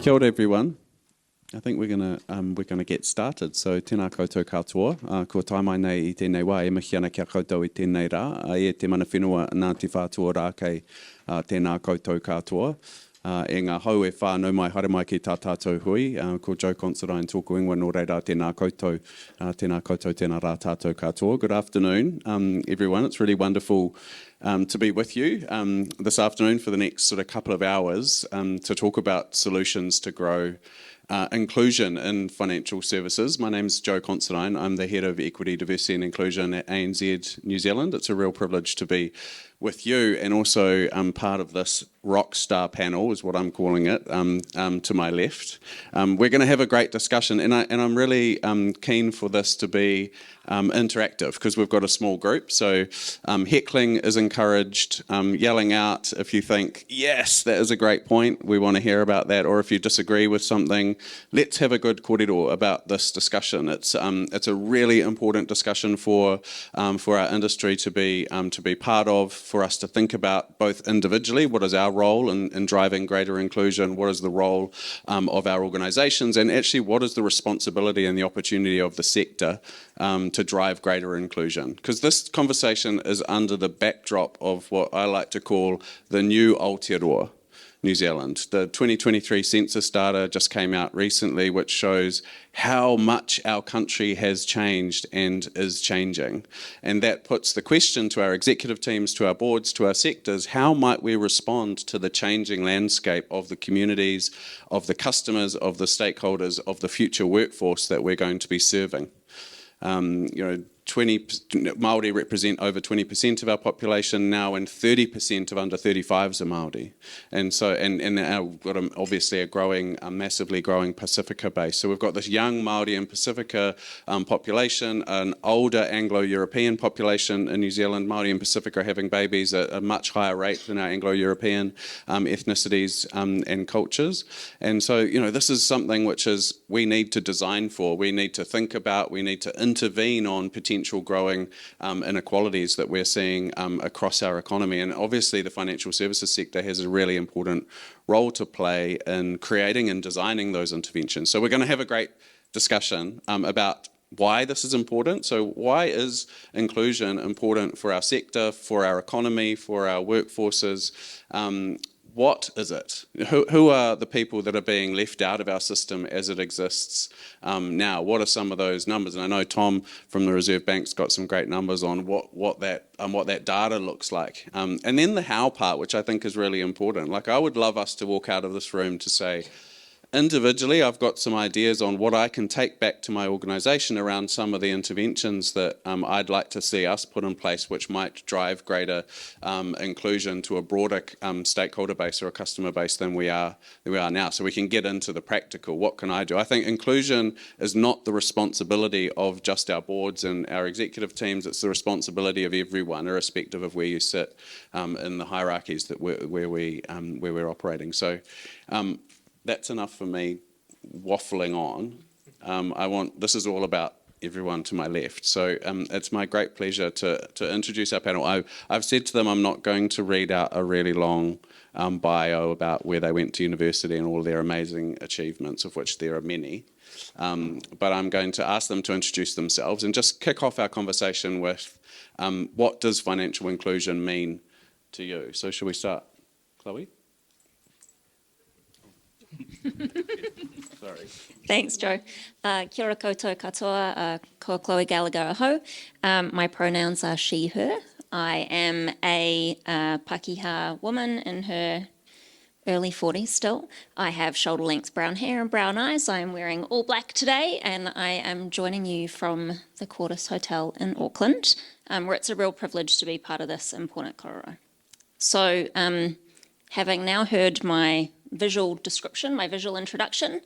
Kia ora, everyone. I think we're gonna get started. So tēnā koutou katoa, ko taimai nei I tēnei wā, e mihi ana kia koutou I tēnei rā, e te mana whenua Ngāti Whātua rā kei tēnā koutou katoa. E ngā hau e whānau mai, haere mai ki tā tātou hui, ko Joe Consedine tōku ingoa nō reira tēnā koutou, tēnā rā tātou katoa. Good afternoon, everyone. It's really wonderful to be with you this afternoon for the next sort of couple of hours to talk about solutions to grow inclusion in financial services. My name's Joe Consedine. I'm the Head of Equity, Diversity and Inclusion at ANZ New Zealand. It's a real privilege to be with you and also part of this rock star panel is what I'm calling it, to my left. We're going to have a great discussion and I'm really keen for this to be interactive because we've got a small group, so heckling is encouraged, yelling out if you think, yes, that is a great point, we want to hear about that, or if you disagree with something, let's have a good kōrero about this discussion. It's a really important discussion for our industry to be part of, for us to think about both individually, what is our role in driving greater inclusion, what is the role of our organisations, and actually what is the responsibility and the opportunity of the sector to drive greater inclusion. Because this conversation is under the backdrop of what I like to call the new Aotearoa New Zealand. The 2023 census data just came out recently, which shows how much our country has changed and is changing. And that puts the question to our executive teams, to our boards, to our sectors, how might we respond to the changing landscape of the communities, of the customers, of the stakeholders, of the future workforce that we're going to be serving? Māori represent over 20% of our population now, and 30% of under 35s are Māori, and so and now we've got obviously a massively growing Pacifica base. So we've got this young Māori and Pacifica population, an older Anglo-European population in New Zealand. Māori and Pacifica are having babies at a much higher rate than our Anglo-European ethnicities and cultures, and so this is something which is we need to design for, we need to think about, we need to intervene on potential growing inequalities that we're seeing across our economy. And obviously the financial services sector has a really important role to play in creating and designing those interventions. So we're going to have a great discussion about why this is important. So why is inclusion important for our sector, for our economy, for our workforces? What is it? Who are the people that are being left out of our system as it exists now? What are some of those numbers? And I know Tom from the Reserve Bank's got some great numbers on what that data looks like. And then the how part, which I think is really important. Like, I would love us to walk out of this room to say, individually, I've got some ideas on what I can take back to my organisation around some of the interventions that I'd like to see us put in place, which might drive greater inclusion to a broader stakeholder base or a customer base than we are now. So we can get into the practical. What can I do? I think inclusion is not the responsibility of just our boards and our executive teams. It's the responsibility of everyone, irrespective of where you sit in the hierarchies that where we're operating. So. That's enough for me waffling on. This is all about everyone to my left. So it's my great pleasure to introduce our panel. I've said to them I'm not going to read out a really long bio about where they went to university and all their amazing achievements, of which there are many. But I'm going to ask them to introduce themselves and just kick off our conversation with what does financial inclusion mean to you? So shall we start? Chloe? Sorry. Thanks, Joe. Kia ora koutou katoa, ko Chloe Gallagher aho. My pronouns are she, her. I am a Pakeha woman in her early 40s still. I have shoulder-length brown hair and brown eyes. I am wearing all black today, and I am joining you from the Quartus Hotel in Auckland, where it's a real privilege to be part of this important korero. So, having now heard my visual description, my visual introduction.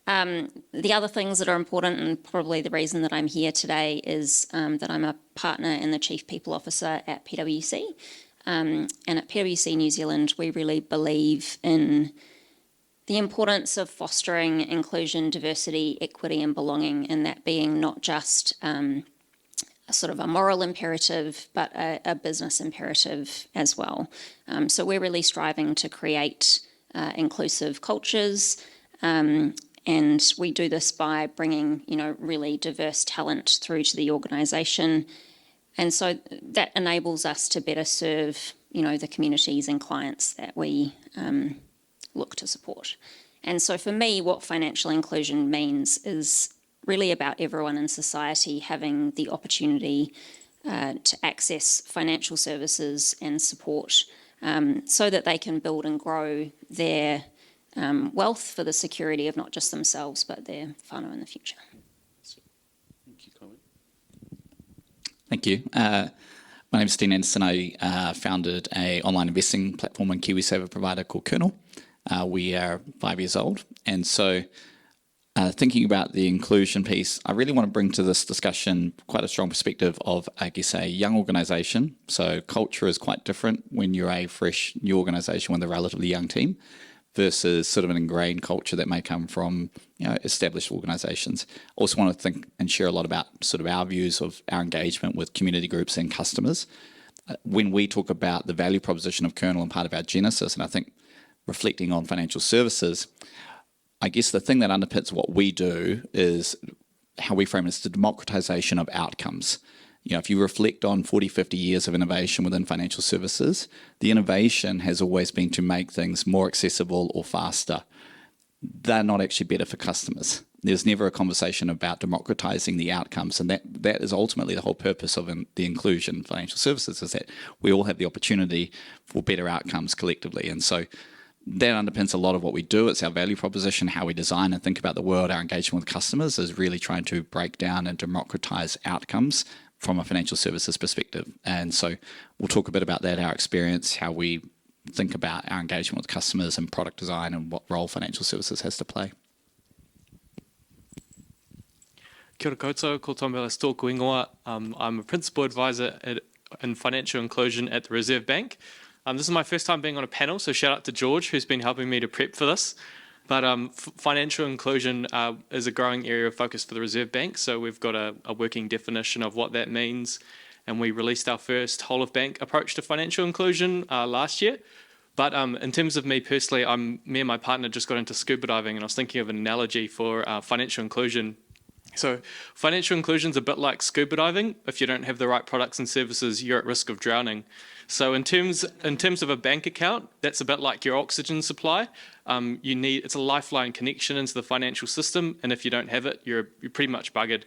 The other things that are important, and probably the reason that I'm here today, is that I'm a partner and the Chief People Officer at PwC. And at PwC New Zealand, we really believe in the importance of fostering inclusion, diversity, equity and belonging, and that being not just a sort of a moral imperative, but a business imperative as well. So we're really striving to create inclusive cultures, And we do this by bringing, really diverse talent through to the organisation. And so that enables us to better serve, the communities and clients that we look to support. And so for me, what financial inclusion means is really about everyone in society having the opportunity to access financial services and support so that they can build and grow their wealth for the security of not just themselves, but their whānau in the future. Thank you, Colin. Thank you. My name is Dean Anderson. I founded an online investing platform and KiwiSaver provider called Kernel. We are 5 years old. And so thinking about the inclusion piece, I really want to bring to this discussion quite a strong perspective of, I guess, a young organisation. So culture is quite different when you're a fresh new organisation with a relatively young team versus sort of an ingrained culture that may come from established organisations. Also want to think and share a lot about sort of our views of our engagement with community groups and customers. When we talk about the value proposition of Kernel and part of our genesis, and I think reflecting on financial services, I guess the thing that underpins what we do is how we frame it as the democratisation of outcomes. If you reflect on 40, 50 years of innovation within financial services, the innovation has always been to make things more accessible or faster. They're not actually better for customers. There's never a conversation about democratising the outcomes, and that is ultimately the whole purpose of the inclusion in financial services, is that we all have the opportunity for better outcomes collectively. And so that underpins a lot of what we do. It's our value proposition, how we design and think about the world. Our engagement with customers is really trying to break down and democratise outcomes from a financial services perspective. And so we'll talk a bit about that, our experience, how we think about our engagement with customers and product design and what role financial services has to play. Kia ora koutou, ko Tomela Storku Ingoa. I'm a principal advisor in financial inclusion at the Reserve Bank. This is my first time being on a panel, so shout out to George, who's been helping me to prep for this. But financial inclusion is a growing area of focus for the Reserve Bank, so we've got a working definition of what that means, and we released our first whole-of-bank approach to financial inclusion last year. But in terms of me personally, me and my partner just got into scuba diving, and I was thinking of an analogy for financial inclusion. So financial inclusion is a bit like scuba diving. If you don't have the right products and services, you're at risk of drowning. So in terms of a bank account, that's a bit like your oxygen supply. It's a lifeline connection into the financial system, and if you don't have it, you're pretty much buggered.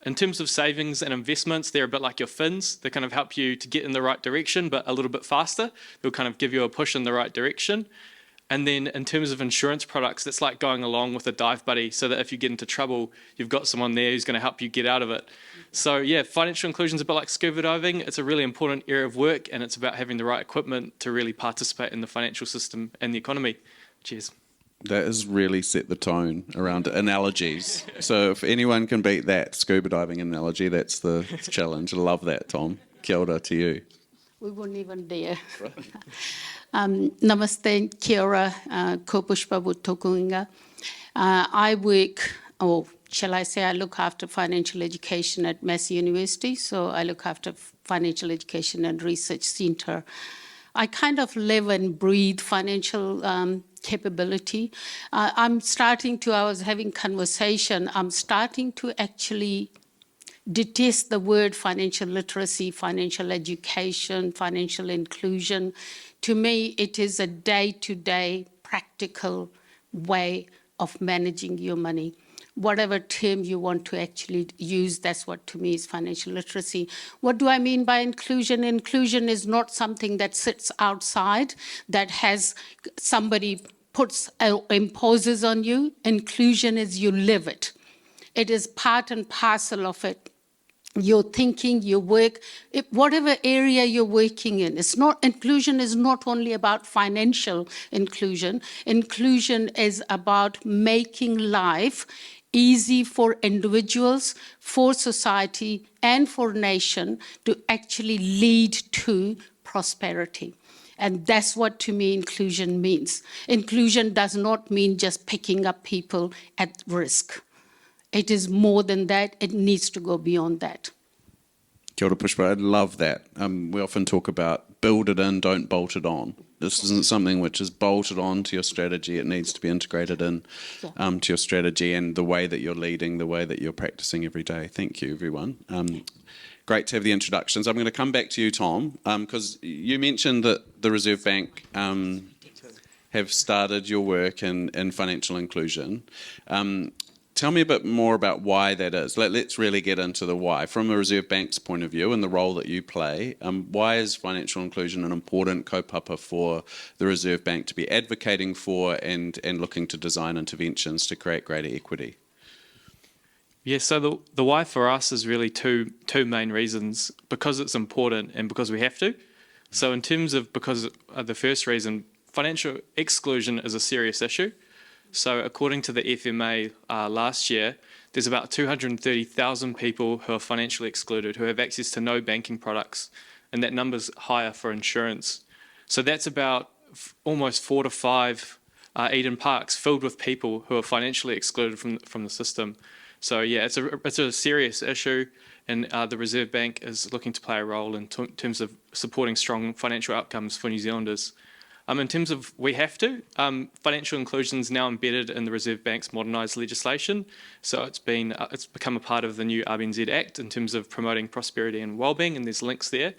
In terms of savings and investments, they're a bit like your fins. They kind of help you to get in the right direction, but a little bit faster. They'll kind of give you a push in the right direction. And then in terms of insurance products, that's like going along with a dive buddy, so that if you get into trouble, you've got someone there who's going to help you get out of it. So yeah, financial inclusion is a bit like scuba diving. It's a really important area of work, and it's about having the right equipment to really participate in the financial system and the economy. Cheers. That has really set the tone around analogies. So if anyone can beat that scuba diving analogy, that's the challenge. I love that, Tom. Kia ora to you. We wouldn't even dare. Namaste, kia ora, ko Pushpa tokuinga. I work, or shall I say, I look after financial education at Massey University. So I look after financial education and research centre. I kind of live and breathe financial capability. I was having conversation, I'm starting to actually detest the word financial literacy, financial education, financial inclusion. To me, it is a day-to-day practical way of managing your money. Whatever term you want to actually use, that's what to me is financial literacy. What do I mean by inclusion? Inclusion is not something that sits outside, that has somebody imposes on you. Inclusion is you live it. It is part and parcel of it. Your thinking, your work, whatever area you're working in. Inclusion is not only about financial inclusion. Inclusion is about making life easy for individuals, for society, and for nation to actually lead to prosperity. And that's what, to me, inclusion means. Inclusion does not mean just picking up people at risk. It is more than that. It needs to go beyond that. Kia ora, Pushpa. I love that. We often talk about build it in, don't bolt it on. This isn't something which is bolted on to your strategy. It needs to be integrated in to your strategy and the way that you're leading, the way that you're practicing every day. Thank you, everyone. Great to have the introductions. I'm going to come back to you, Tom, because you mentioned that the Reserve Bank have started your work in financial inclusion. Tell me a bit more about why that is. Let's really get into the why. From a Reserve Bank's point of view and the role that you play, why is financial inclusion an important kaupapa for the Reserve Bank to be advocating for and looking to design interventions to create greater equity? Yeah, so the why for us is really two main reasons: because it's important and because we have to. So in terms of because of the first reason, financial exclusion is a serious issue. So according to the FMA last year, there's about 230,000 people who are financially excluded, who have access to no banking products, and that number's higher for insurance. So that's about almost 4 to 5 Eden Parks filled with people who are financially excluded from the system. So yeah, it's a serious issue, and the Reserve Bank is looking to play a role in terms of supporting strong financial outcomes for New Zealanders. In terms of we have to, financial inclusion is now embedded in the Reserve Bank's modernised legislation. So it's become a part of the new RBNZ Act in terms of promoting prosperity and wellbeing, and there's links there.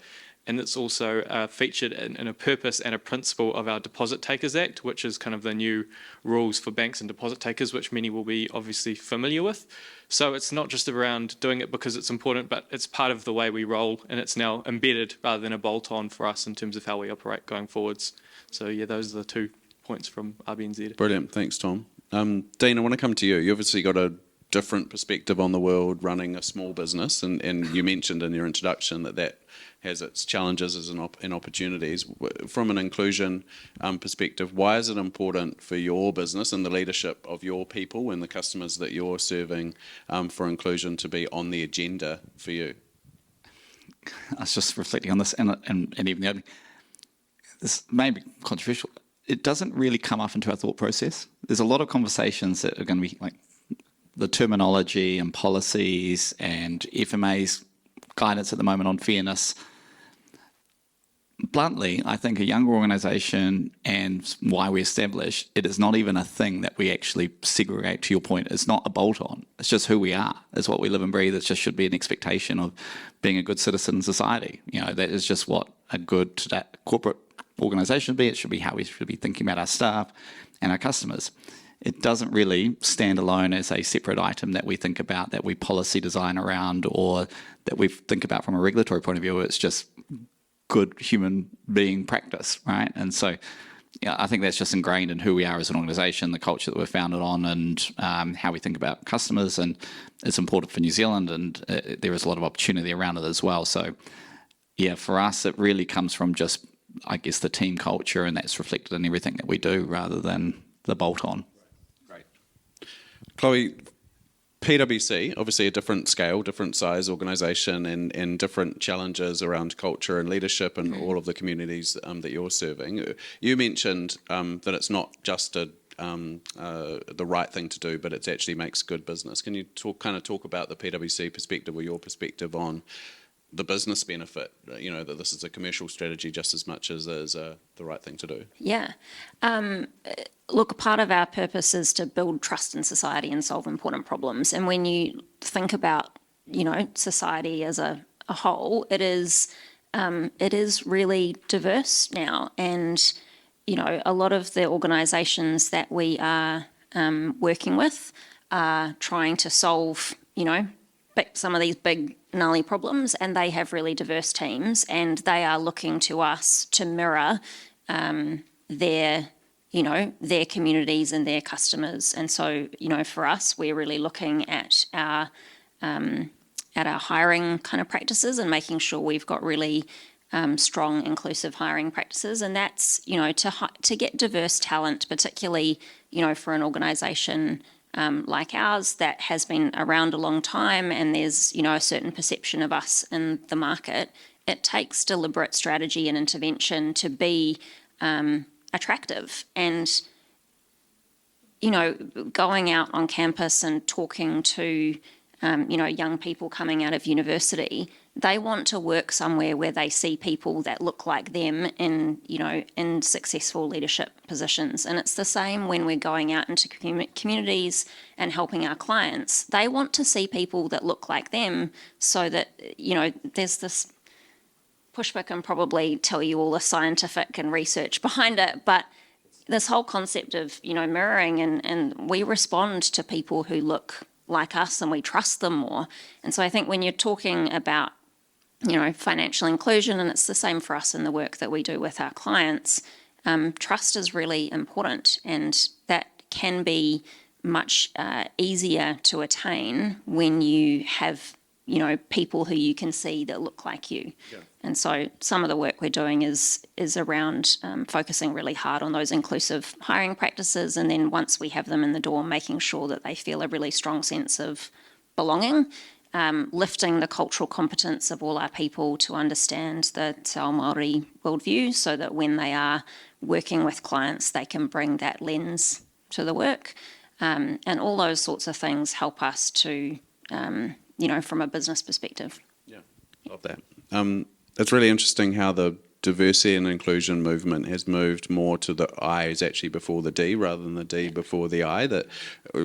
And it's also featured in a purpose and a principle of our Deposit Takers Act, which is kind of the new rules for banks and deposit takers, which many will be obviously familiar with. So it's not just around doing it because it's important, but it's part of the way we roll, and it's now embedded rather than a bolt-on for us in terms of how we operate going forwards. So yeah, those are the 2 points from RBNZ. Brilliant, thanks, Tom. Dean, I want to come to you. You obviously got a different perspective on the world running a small business, and you mentioned in your introduction that has its challenges and opportunities. From an inclusion perspective, why is it important for your business and the leadership of your people and the customers that you're serving for inclusion to be on the agenda for you? I was just reflecting on this, and even the other. This may be controversial. It doesn't really come up into our thought process. There's a lot of conversations that are going to be like the terminology and policies and FMA's guidance at the moment on fairness. Bluntly, I think a younger organisation and why we established it is not even a thing that we actually segregate. To your point, it's not a bolt-on. It's just who we are. It's what we live and breathe. It just should be an expectation of being a good citizen in society. That is just what a good corporate organisation should be. It should be how we should be thinking about our staff and our customers. It doesn't really stand alone as a separate item that we think about, that we policy design around, or that we think about from a regulatory point of view. It's just good human being practice, right? And so I think that's just ingrained in who we are as an organisation, the culture that we're founded on, and how we think about customers. And it's important for New Zealand, and there is a lot of opportunity around it as well. So yeah, for us, it really comes from just, I guess, the team culture, and that's reflected in everything that we do rather than the bolt-on. Great. Chloe, PwC, obviously a different scale, different size organisation, and different challenges around culture and leadership and all of the communities that you're serving. You mentioned that it's not just the right thing to do, but it actually makes good business. Can you talk about the PwC perspective or your perspective on the business benefit, that this is a commercial strategy just as much as the right thing to do? Yeah. Look, part of our purpose is to build trust in society and solve important problems. And when you think about, society as a whole, it is really diverse now. And, a lot of the organisations that we are working with are trying to solve, some of these big gnarly problems, and they have really diverse teams, and they are looking to us to mirror their communities and their customers. And so, for us, we're really looking at our hiring kind of practices and making sure we've got really strong, inclusive hiring practices. And that's, to get diverse talent, particularly, for an organisation like ours that has been around a long time, and there's a certain perception of us in the market. It takes deliberate strategy and intervention to be attractive. And going out on campus and talking to young people coming out of university, they want to work somewhere where they see people that look like them in successful leadership positions. And it's the same when we're going out into communities and helping our clients. They want to see people that look like them so that, there's this, Pushpa can probably tell you all the scientific and research behind it, but this whole concept of, mirroring, and we respond to people who look like us and we trust them more. And so I think when you're talking about, financial inclusion, and it's the same for us in the work that we do with our clients, trust is really important, and that can be much easier to attain when you have, people who you can see that look like you. Yeah. And so some of the work we're doing is around focusing really hard on those inclusive hiring practices, and then once we have them in the door, making sure that they feel a really strong sense of belonging, lifting the cultural competence of all our people to understand the Te Ao Māori worldview, so that when they are working with clients, they can bring that lens to the work. And all those sorts of things help us to, from a business perspective. Yeah, love that. It's really interesting how the diversity and inclusion movement has moved more to the I is actually before the D rather than the D before the I. That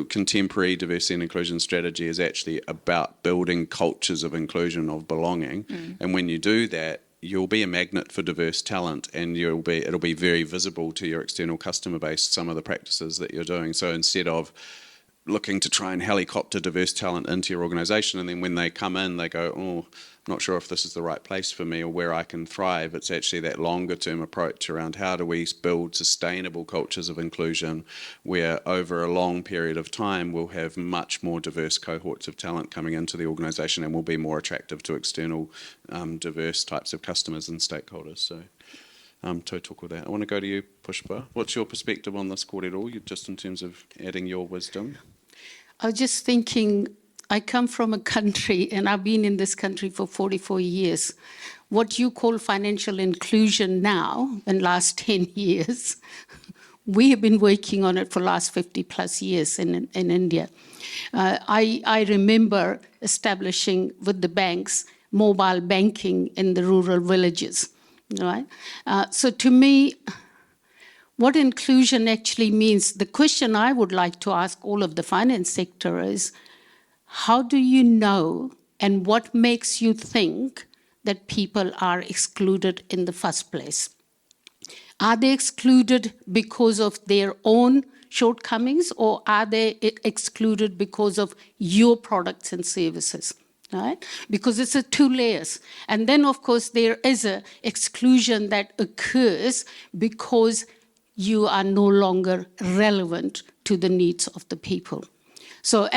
contemporary diversity and inclusion strategy is actually about building cultures of inclusion, of belonging. And when you do that, you'll be a magnet for diverse talent, and it'll be very visible to your external customer base, some of the practices that you're doing. So instead of looking to try and helicopter diverse talent into your organisation, and then when they come in, they go, oh, I'm not sure if this is the right place for me or where I can thrive. It's actually that longer term approach around how do we build sustainable cultures of inclusion where over a long period of time we'll have much more diverse cohorts of talent coming into the organisation and will be more attractive to external diverse types of customers and stakeholders. So to talk with that. I want to go to you, Pushpa. What's your perspective on this kōrero, just in terms of adding your wisdom? I was just thinking, I come from a country, and I've been in this country for 44 years. What you call financial inclusion now, in last 10 years, we have been working on it for the last 50 plus years in India. I remember establishing with the banks mobile banking in the rural villages, right? So to me, what inclusion actually means, the question I would like to ask all of the finance sector is, how do you know and what makes you think that people are excluded in the first place? Are they excluded because of their own shortcomings, or are they excluded because of your products and services? Right? Because it's a two layers. And then, of course, there is an exclusion that occurs because you are no longer relevant to the needs of the people. So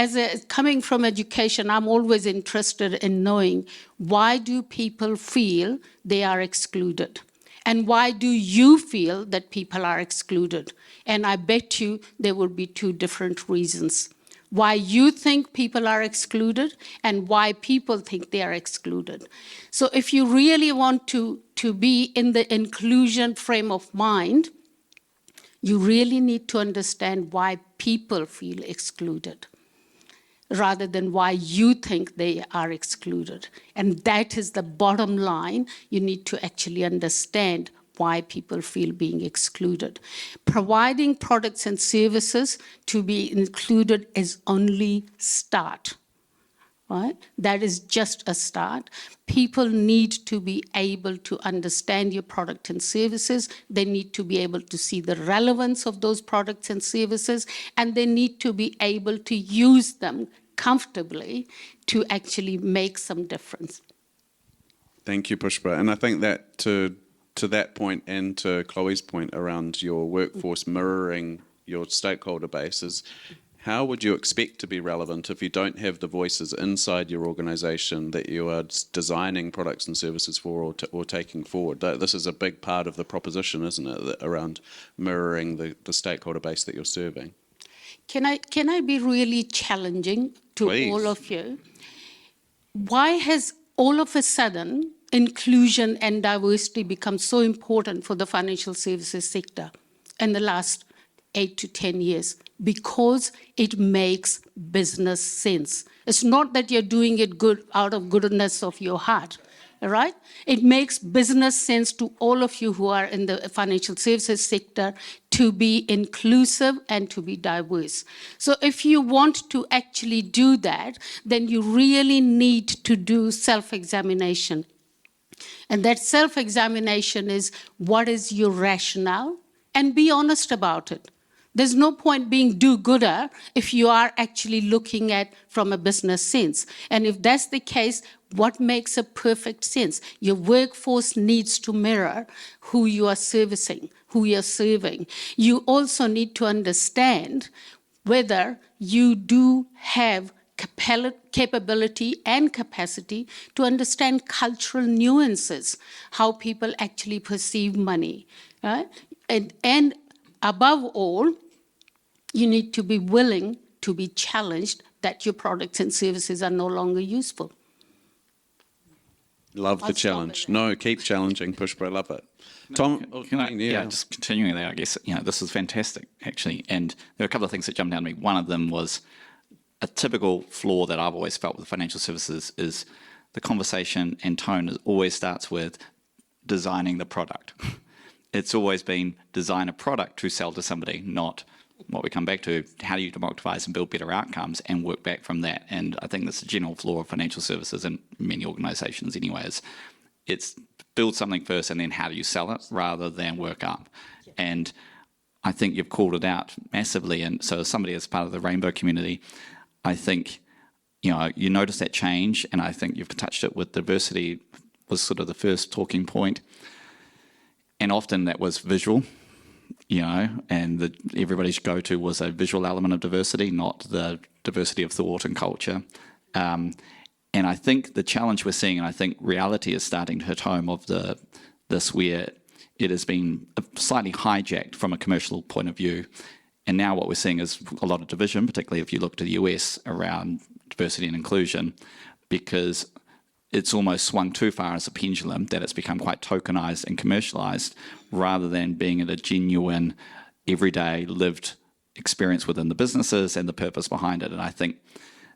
coming from education, I'm always interested in knowing, why do people feel they are excluded? And why do you feel that people are excluded? And I bet you there will be two different reasons. Why you think people are excluded and why people think they are excluded. So if you really want to be in the inclusion frame of mind, you really need to understand why people feel excluded, rather than why you think they are excluded. And that is the bottom line. You need to actually understand why people feel being excluded. Providing products and services to be included is only start, right? That is just a start. People need to be able to understand your product and services. They need to be able to see the relevance of those products and services, and they need to be able to use them comfortably to actually make some difference. Thank you, Pushpa. And I think that to that point and to Chloe's point around your workforce mirroring your stakeholder base is, how would you expect to be relevant if you don't have the voices inside your organisation that you are designing products and services for or taking forward? This is a big part of the proposition, isn't it, around mirroring the stakeholder base that you're serving? Can I be really challenging to Please. all of you? Why has all of a sudden inclusion and diversity become so important for the financial services sector in the last 8 to 10 years? Because it makes business sense. It's not that you're doing it good out of goodness of your heart. all right? It makes business sense to all of you who are in the financial services sector to be inclusive and to be diverse. So if you want to actually do that, then you really need to do self-examination. And that self-examination is, what is your rationale? And be honest about it. There's no point being do-gooder if you are actually looking at from a business sense. And if that's the case, what makes a perfect sense? Your workforce needs to mirror who you are servicing, who you're serving. You also need to understand whether you do have capability and capacity to understand cultural nuances, how people actually perceive money. Right? And above all, you need to be willing to be challenged that your products and services are no longer useful. Love the I'll stop challenge. it there. No, keep challenging, Pushpa. I love it. Tom, Can I, just continuing there, I guess, this is fantastic, actually. And there are a couple of things that jumped down to me. One of them was a typical flaw that I've always felt with financial services is the conversation and tone always starts with designing the product. It's always been design a product to sell to somebody, not what we come back to, how do you democratize and build better outcomes and work back from that. And I think that's a general flaw of financial services in many organizations anyways. It's build something first and then how do you sell it rather than work up. And I think you've called it out massively. And so as somebody as part of the Rainbow community, I think, you notice that change, and I think you've touched it with diversity was sort of the first talking point. And often that was visual, and everybody's go-to was a visual element of diversity, not the diversity of thought and culture. And I think the challenge we're seeing, and I think reality is starting to hit home of this where it has been slightly hijacked from a commercial point of view. And now what we're seeing is a lot of division, particularly if you look to the US around diversity and inclusion, because it's almost swung too far as a pendulum that it's become quite tokenized and commercialized rather than being a genuine, everyday, lived experience within the businesses and the purpose behind it. And I think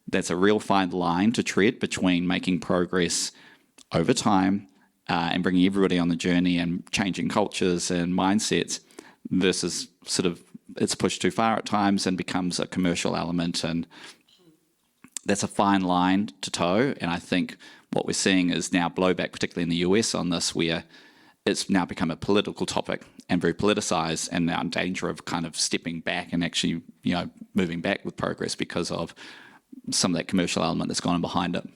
that's a real fine line to tread between making progress over time and bringing everybody on the journey and changing cultures and mindsets versus sort of it's pushed too far at times and becomes a commercial element. And that's a fine line to toe. And I think what we're seeing is now blowback, particularly in the US on this, where it's now become a political topic and very politicized and now in danger of kind of stepping back and actually, moving back with progress because of some of that commercial element that's gone behind it.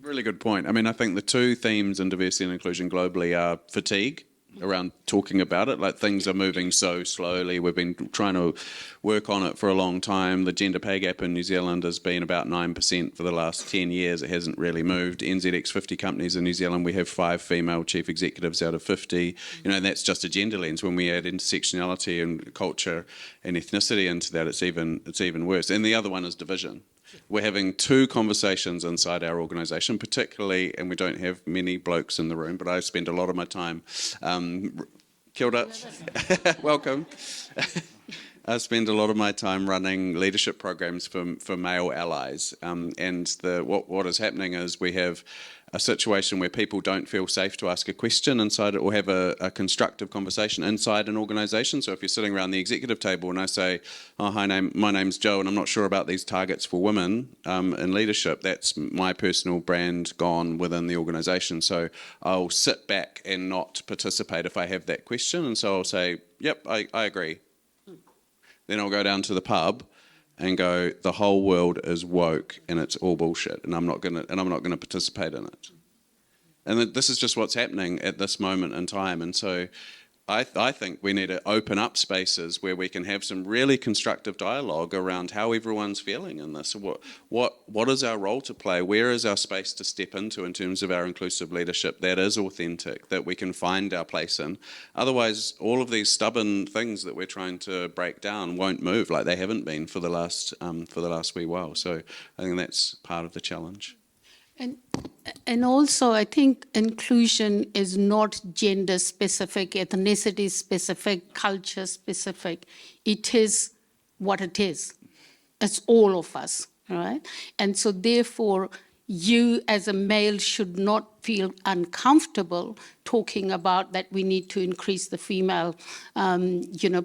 really good point. I mean, I think the two themes in diversity and inclusion globally are fatigue around talking about it. Like, things are moving so slowly. We've been trying to work on it for a long time. The gender pay gap in New Zealand has been about 9% for the last 10 years. It hasn't really moved. NZX 50 companies in New Zealand, we have 5 female chief executives out of 50. And that's just a gender lens. When we add intersectionality and culture and ethnicity into that, it's even worse. And the other one is division. We're having 2 conversations inside our organisation, particularly, and we don't have many blokes in the room, but I spend a lot of my time, kia ora, welcome. I spend a lot of my time running leadership programs for male allies, and what is happening is we have a situation where people don't feel safe to ask a question inside it or have a constructive conversation inside an organisation. So if you're sitting around the executive table and I say, oh, hi, my name's Joe and I'm not sure about these targets for women in leadership, that's my personal brand gone within the organisation. So I'll sit back and not participate if I have that question. And so I'll say, yep, I agree. Then I'll go down to the pub and go, the whole world is woke and it's all bullshit, and I'm not gonna participate in it. And this is just what's happening at this moment in time. And so I think we need to open up spaces where we can have some really constructive dialogue around how everyone's feeling in this. What is our role to play? Where is our space to step into in terms of our inclusive leadership that is authentic, that we can find our place in? Otherwise, all of these stubborn things that we're trying to break down won't move, like they haven't been for the last wee while. So I think that's part of the challenge. And also, I think inclusion is not gender specific, ethnicity specific, culture specific. It is what it is. It's all of us, right? And so therefore, you as a male should not feel uncomfortable talking about that we need to increase the female,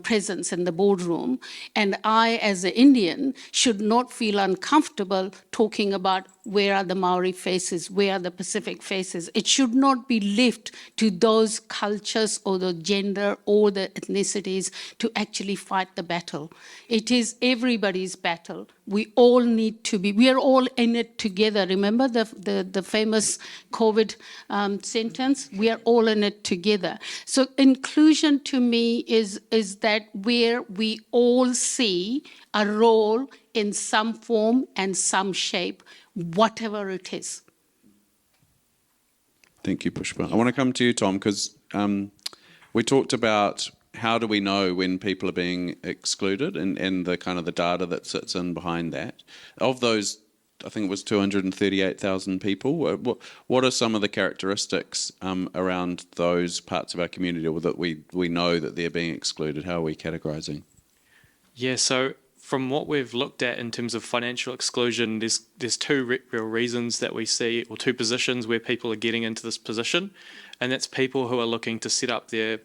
presence in the boardroom. And I, as an Indian, should not feel uncomfortable talking about where are the Maori faces, where are the Pacific faces. It should not be left to those cultures or the gender or the ethnicities to actually fight the battle. It is everybody's battle. We all need to be, we are all in it together. Remember the famous COVID sentence? We are all in it together. So inclusion to me is that where we all see a role in some form and some shape, whatever it is. Thank you, Pushpa. I want to come to you, Tom, because we talked about how do we know when people are being excluded and the kind of the data that sits in behind that. Of those, I think it was 238,000 people. What are some of the characteristics around those parts of our community or that we know that they're being excluded? How are we categorising? Yeah, so from what we've looked at in terms of financial exclusion, there's two real reasons that we see, or two positions where people are getting into this position, and that's people who are looking to set up their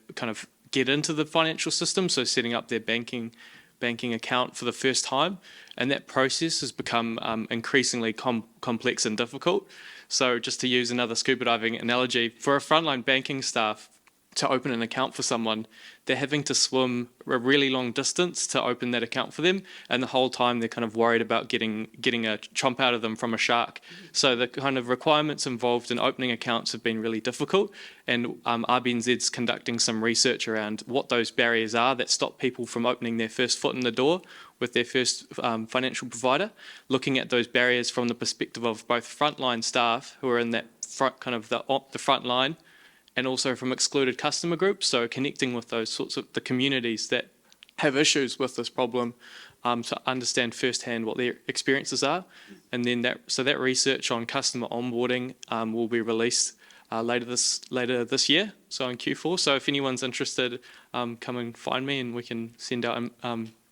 get into the financial system, so setting up their banking account for the first time, and that process has become increasingly complex and difficult. So just to use another scuba diving analogy, for a frontline banking staff to open an account for someone, they're having to swim a really long distance to open that account for them, and the whole time they're kind of worried about getting a chomp out of them from a shark. So the kind of requirements involved in opening accounts have been really difficult, and RBNZ's conducting some research around what those barriers are that stop people from opening their first foot in the door with their first financial provider, looking at those barriers from the perspective of both frontline staff who are in that the front line, and also from excluded customer groups, so connecting with those sorts of the communities that have issues with this problem, to understand firsthand what their experiences are. And then that research on customer onboarding will be released later this year, so in Q4. So if anyone's interested, come and find me and we can send out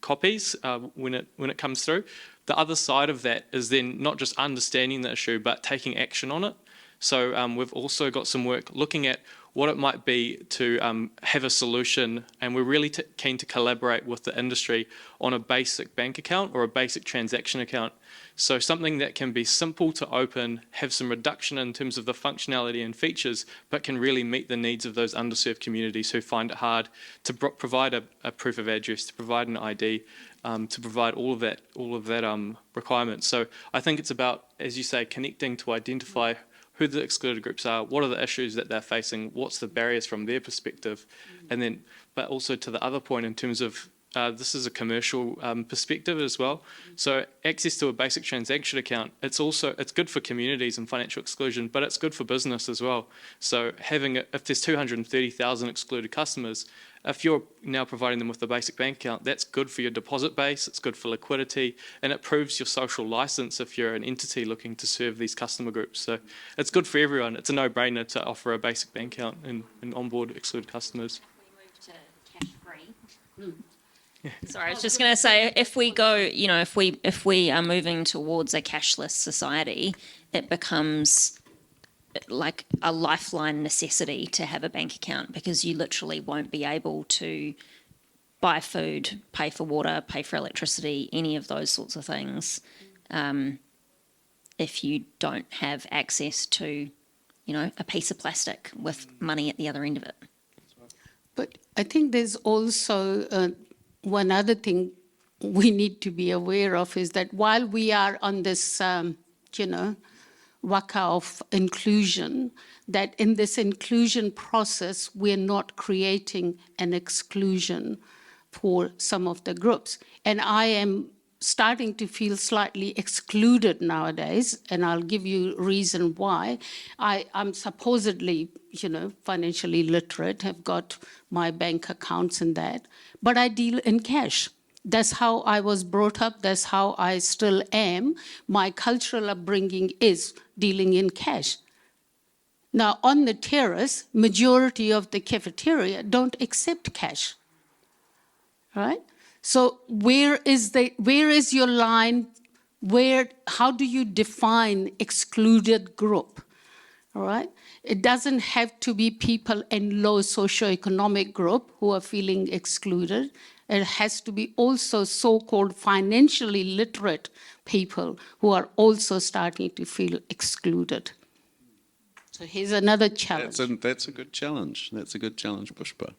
copies when it comes through. The other side of that is then not just understanding the issue, but taking action on it. So we've also got some work looking at what it might be to have a solution, and we're really keen to collaborate with the industry on a basic bank account or a basic transaction account. So something that can be simple to open, have some reduction in terms of the functionality and features, but can really meet the needs of those underserved communities who find it hard to provide a proof of address, to provide an ID, to provide all of that requirements. So I think it's about, as you say, connecting to identify who the excluded groups are, what are the issues that they're facing, what's the barriers from their perspective, and then, but also to the other point in terms of this is a commercial perspective as well. So access to a basic transaction account, it's good for communities and financial exclusion, but it's good for business as well. So if there's 230,000 excluded customers, if you're now providing them with a basic bank account, that's good for your deposit base, it's good for liquidity, and it proves your social license if you're an entity looking to serve these customer groups. So it's good for everyone. It's a no-brainer to offer a basic bank account and onboard excluded customers. We move to cash-free. Sorry, I was just going to say, if we go, if we are moving towards a cashless society, it becomes like a lifeline necessity to have a bank account, because you literally won't be able to buy food, pay for water, pay for electricity, any of those sorts of things, if you don't have access to, a piece of plastic with money at the other end of it. But I think there's also one other thing we need to be aware of is that while we are on this, waka of inclusion, that in this inclusion process, we're not creating an exclusion for some of the groups. And I am starting to feel slightly excluded nowadays, and I'll give you a reason why. I'm supposedly, financially literate, have got my bank accounts and that, but I deal in cash. That's how I was brought up. That's how I still am. My cultural upbringing is dealing in cash. Now, on the terrace, majority of the cafeteria don't accept cash, right? So where is your line? How do you define excluded group? all right? It doesn't have to be people in low socioeconomic group who are feeling excluded. It has to be also so-called financially literate people who are also starting to feel excluded. So here's another challenge. That's a good challenge. That's a good challenge, Pushpa.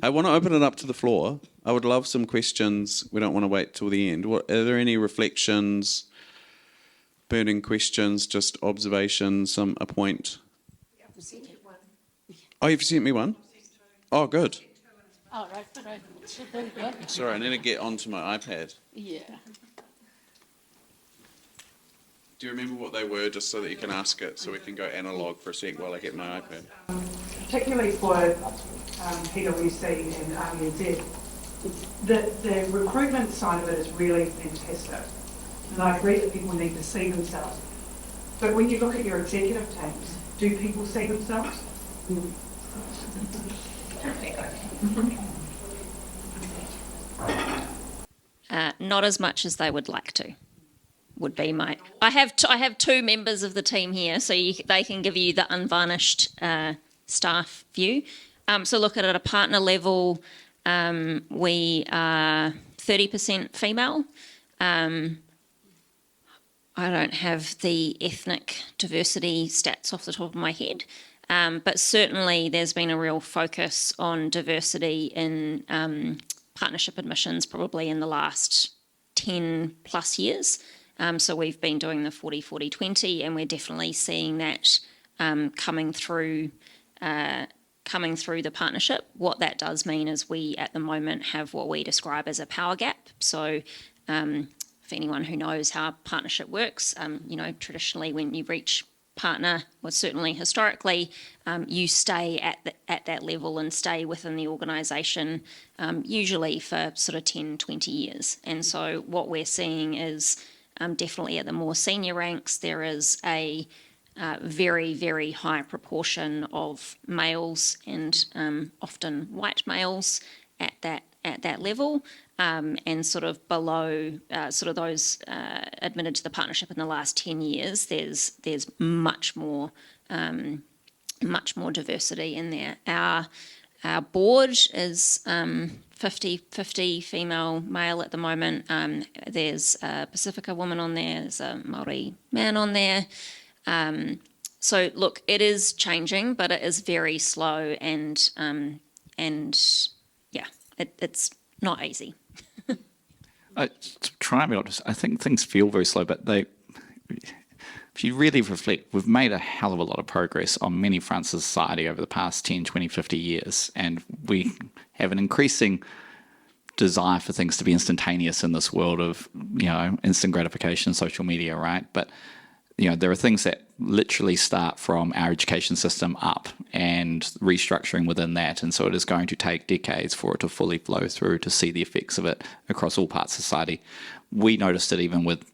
I want to open it up to the floor. I would love some questions. We don't want to wait till the end. Are there any reflections, burning questions, just observations, a point? Oh, you've sent me one? Oh, good. All right. Sorry, I need to get onto my iPad. Yeah. Do you remember what they were, just so that you can ask it, so we can go analog for a sec while I get my iPad? Particularly for PwC and RNZ, the recruitment side of it is really fantastic. And I agree that people need to see themselves. But when you look at your executive teams, do people see themselves? Not as much as they would like to. Would be my. I have two members of the team here, so they can give you the unvarnished staff view. So look at a partner level, we are 30% female. I don't have the ethnic diversity stats off the top of my head, but certainly there's been a real focus on diversity in partnership admissions probably in the last 10 plus years. So we've been doing the 40-40-20, and we're definitely seeing that coming through the partnership. What that does mean is we, at the moment, have what we describe as a power gap. So for anyone who knows how partnership works, traditionally when you reach partner, or certainly historically, you stay at that level and stay within the organisation, usually for sort of 10, 20 years. And so what we're seeing is definitely at the more senior ranks, there is a very, very high proportion of males and often white males at that level, and sort of below sort of those admitted to the partnership in the last 10 years, there's much more diversity in there. Our board is 50-50 female male at the moment. There's a Pacifica woman on there, there's a Māori man on there. So look, it is changing, but it is very slow, and yeah, it's not easy. To try and be honest, I think things feel very slow, but if you really reflect, we've made a hell of a lot of progress on many fronts of society over the past 10, 20, 50 years, and we have an increasing desire for things to be instantaneous in this world of, instant gratification, social media, right? But there are things that literally start from our education system up and restructuring within that. And so it is going to take decades for it to fully flow through to see the effects of it across all parts of society. We noticed it even with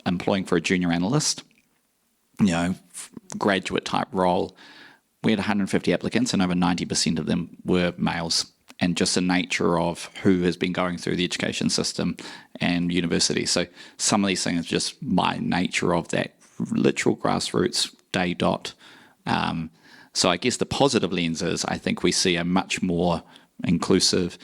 employing for a junior analyst, graduate type role. We had 150 applicants and over 90% of them were males. And just the nature of who has been going through the education system and university. So some of these things just by nature of that literal grassroots day dot. So I guess the positive lens is I think we see a much more inclusive,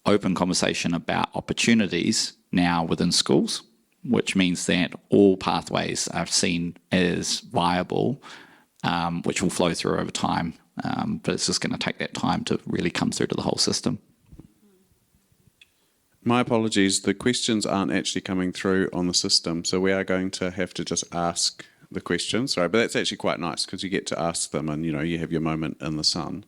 open conversation about opportunities now within schools, which means that all pathways are seen as viable, which will flow through over time. But it's just going to take that time to really come through to the whole system. My apologies, the questions aren't actually coming through on the system, so we are going to have to just ask the questions. Sorry, but that's actually quite nice because you get to ask them and, you have your moment in the sun.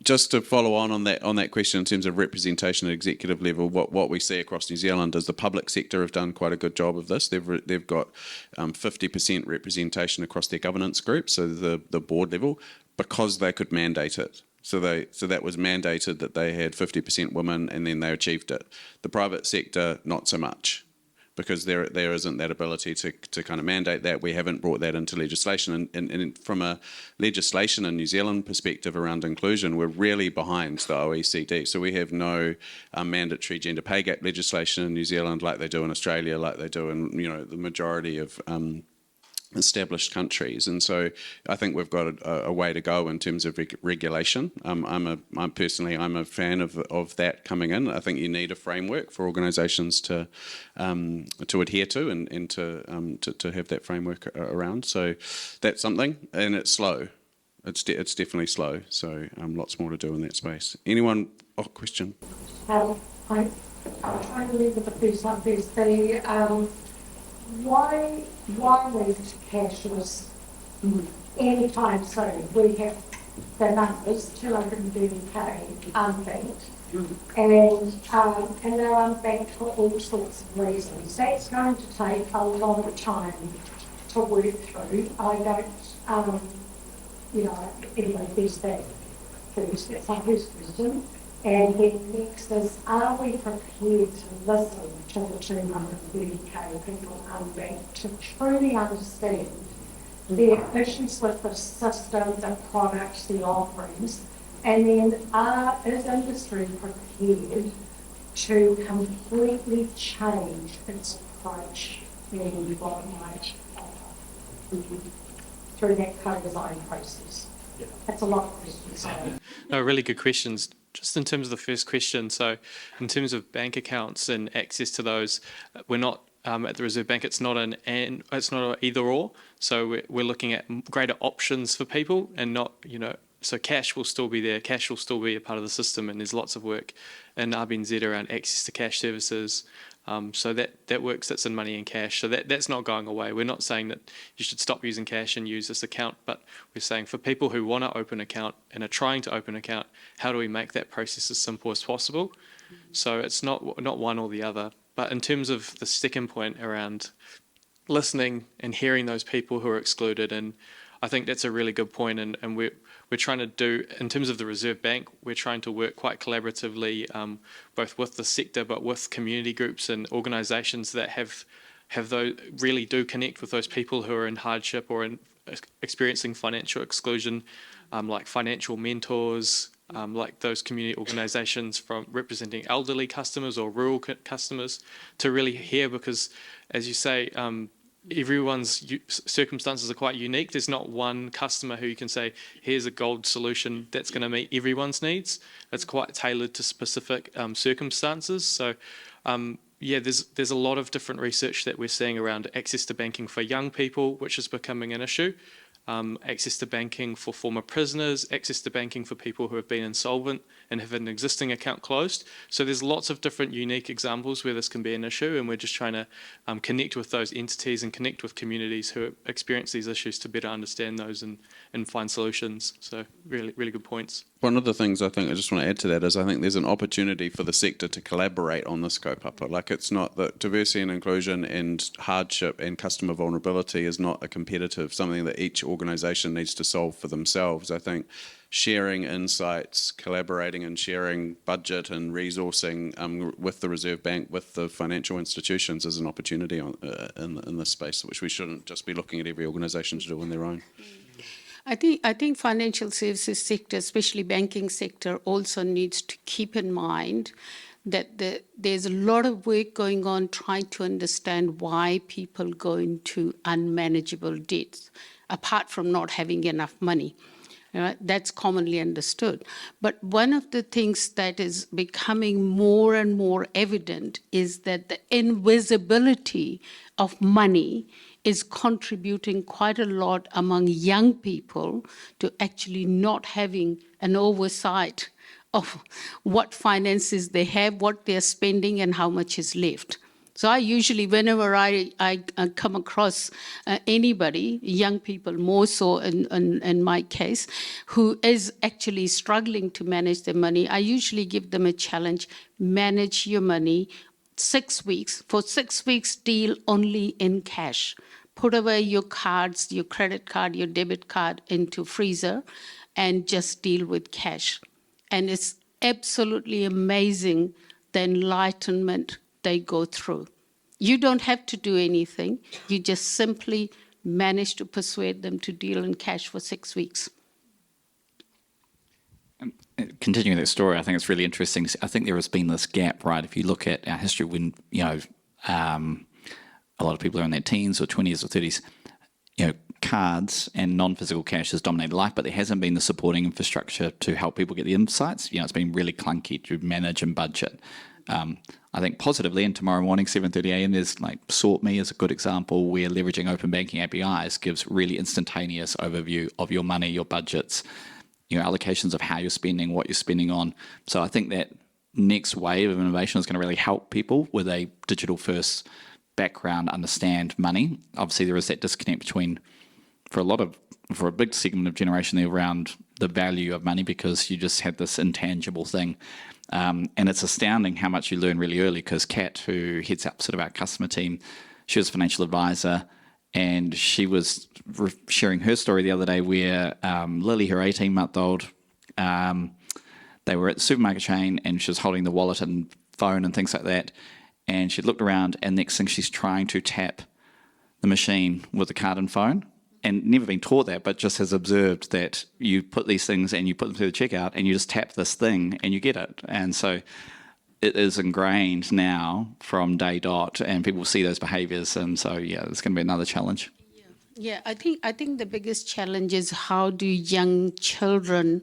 Just to follow on that question in terms of representation at executive level, what we see across New Zealand is the public sector have done quite a good job of this. They've got 50% representation across their governance group, so the board level, because they could mandate it. So that was mandated that they had 50% women, and then they achieved it. The private sector, not so much, because there isn't that ability to kind of mandate that. We haven't brought that into legislation. And from a legislation in New Zealand perspective around inclusion, we're really behind the OECD. So we have no mandatory gender pay gap legislation in New Zealand like they do in Australia, like they do in the majority of established countries, and so I think we've got a way to go in terms of regulation. I'm a fan of that coming in. I think you need a framework for organisations to adhere to and to have that framework around. So that's something, and it's slow. It's definitely slow. So lots more to do in that space. Anyone? Oh, question. I'm trying to leave with the first one first. Why move to cashless anytime soon? We have the numbers, 230k unbanked, and they're unbanked for all sorts of reasons. That's going to take a lot of time to work through. I don't, anyway, there's that first. That's my first question. And then next is, are we prepared to listen to the 230k people unbanked to truly understand their issues with the system, the products, the offerings, and then is industry prepared to completely change its approach and what it might offer through that co-design process? Yeah. That's a lot of questions. No, really good questions. Just in terms of the first question, so in terms of bank accounts and access to those, we're not at the Reserve Bank. It's not an either or. So we're looking at greater options for people, and not So cash will still be there. Cash will still be a part of the system, and there's lots of work in RBNZ around access to cash services. So that works. That's in money and cash. So that's not going away. We're not saying that you should stop using cash and use this account, but we're saying for people who want to open an account and are trying to open an account, how do we make that process as simple as possible? So it's not one or the other. But in terms of the second point around listening and hearing those people who are excluded, and I think that's a really good point, and we're trying to do, in terms of the Reserve Bank, we're trying to work quite collaboratively, both with the sector, but with community groups and organisations that have those, really do connect with those people who are in hardship or in experiencing financial exclusion, like financial mentors, like those community organisations from representing elderly customers or rural customers, to really hear, because as you say, everyone's circumstances are quite unique. There's not one customer who you can say, here's a gold solution that's going to meet everyone's needs. It's quite tailored to specific circumstances. So there's a lot of different research that we're seeing around access to banking for young people, which is becoming an issue. Access to banking for former prisoners, access to banking for people who have been insolvent and have an existing account closed. So there's lots of different unique examples where this can be an issue, and we're just trying to connect with those entities and connect with communities who experience these issues to better understand those and find solutions. So really, really good points. One of the things I think I just want to add to that is I think there's an opportunity for the sector to collaborate on this kaupapa. Like, it's not that diversity and inclusion and hardship and customer vulnerability is not a competitive, something that each organisation needs to solve for themselves. I think sharing insights, collaborating and sharing budget and resourcing with the Reserve Bank, with the financial institutions, is an opportunity in this space, which we shouldn't just be looking at every organisation to do on their own. I think financial services sector, especially banking sector, also needs to keep in mind that there's a lot of work going on trying to understand why people go into unmanageable debts, apart from not having enough money. That's commonly understood. But one of the things that is becoming more and more evident is that the invisibility of money is contributing quite a lot among young people to actually not having an oversight of what finances they have, what they're spending, and how much is left. So I usually, whenever I come across anybody, young people more so in my case, who is actually struggling to manage their money, I usually give them a challenge: manage your money 6 weeks. For 6 weeks, deal only in cash. Put away your cards, your credit card, your debit card into freezer, and just deal with cash. And it's absolutely amazing the enlightenment they go through. You don't have to do anything. You just simply manage to persuade them to deal in cash for 6 weeks. Continuing that story, I think it's really interesting. I think there has been this gap, right? If you look at our history, when a lot of people are in their teens or 20s or 30s, cards and non-physical cash has dominated life, but there hasn't been the supporting infrastructure to help people get the insights. It's been really clunky to manage and budget. I think positively, and tomorrow morning, 7:30 a.m, there's Sort Me is a good example where leveraging open banking APIs gives really instantaneous overview of your money, your budgets, allocations of how you're spending, what you're spending on. So I think that next wave of innovation is going to really help people with a digital first background understand money. Obviously, there is that disconnect between, for a big segment of generation there, around the value of money, because you just have this intangible thing. And it's astounding how much you learn really early, because Kat, who heads up sort of our customer team, she was a financial advisor, and she was sharing her story the other day where Lily, her 18-month-old, they were at the supermarket chain and she was holding the wallet and phone and things like that. And she looked around, and next thing she's trying to tap the machine with the card and phone, and never been taught that, but just has observed that you put these things and you put them through the checkout and you just tap this thing and you get it. And so it is ingrained now from day dot, and people see those behaviours. And so, it's going to be another challenge. Yeah, I think the biggest challenge is, how do young children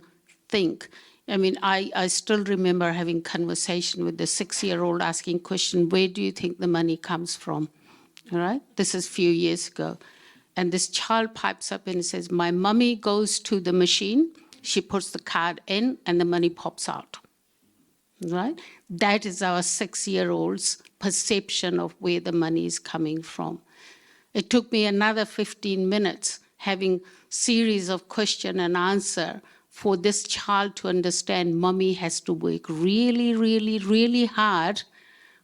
think? I mean, I still remember having conversation with the 6-year-old asking question, where do you think the money comes from? All right, this is a few years ago. And this child pipes up and says, my mummy goes to the machine, she puts the card in, and the money pops out. Right? That is our 6-year-old's perception of where the money is coming from. It took me another 15 minutes having series of question and answer for this child to understand mummy has to work really, really, really hard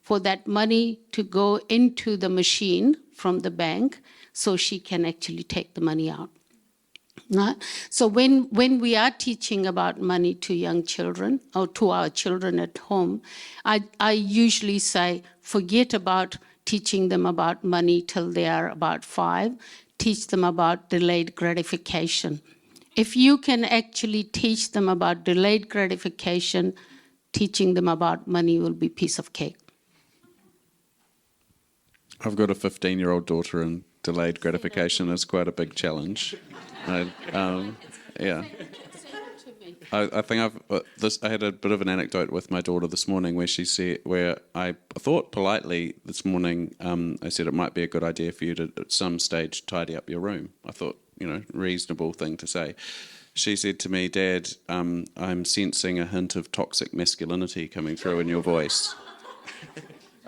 for that money to go into the machine from the bank so she can actually take the money out. Right? So when we are teaching about money to young children, or to our children at home, I usually say, forget about teaching them about money till they are about 5. Teach them about delayed gratification. If you can actually teach them about delayed gratification, teaching them about money will be piece of cake. I've got a 15-year-old daughter, and delayed gratification is quite a big challenge. I think I had a bit of an anecdote with my daughter this morning where I thought politely this morning, I said it might be a good idea for you to at some stage tidy up your room. I thought, reasonable thing to say. She said to me, Dad, I'm sensing a hint of toxic masculinity coming through in your voice.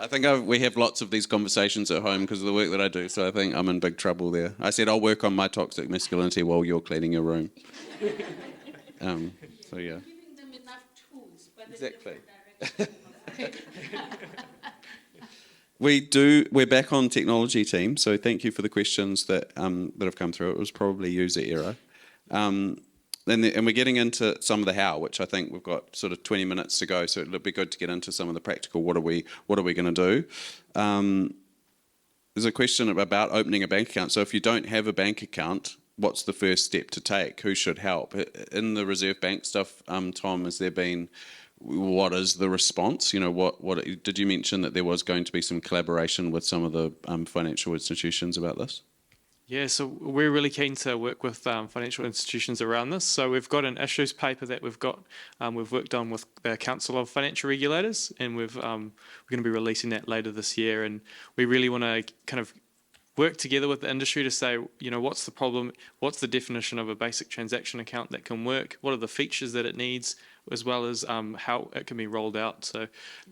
I think we have lots of these conversations at home because of the work that I do, so I think I'm in big trouble there. I said, I'll work on my toxic masculinity while you're cleaning your room. So, yeah. Giving them enough tools, but Exactly. in We're back on technology team, so thank you for the questions that have come through. It was probably user error. And we're getting into some of the how, which I think we've got sort of 20 minutes to go, so it'll be good to get into some of the practical, what are we going to do? There's a question about opening a bank account. So if you don't have a bank account, what's the first step to take? Who should help? In the Reserve Bank stuff, Tom, has there been, what is the response? What did you mention that there was going to be some collaboration with some of the financial institutions about this? Yeah, so we're really keen to work with financial institutions around this. So we've got an issues paper that we've worked on with the Council of Financial Regulators, and we're going to be releasing that later this year. And we really want to kind of work together with the industry to say, what's the problem, what's the definition of a basic transaction account that can work, what are the features that it needs, as well as how it can be rolled out. So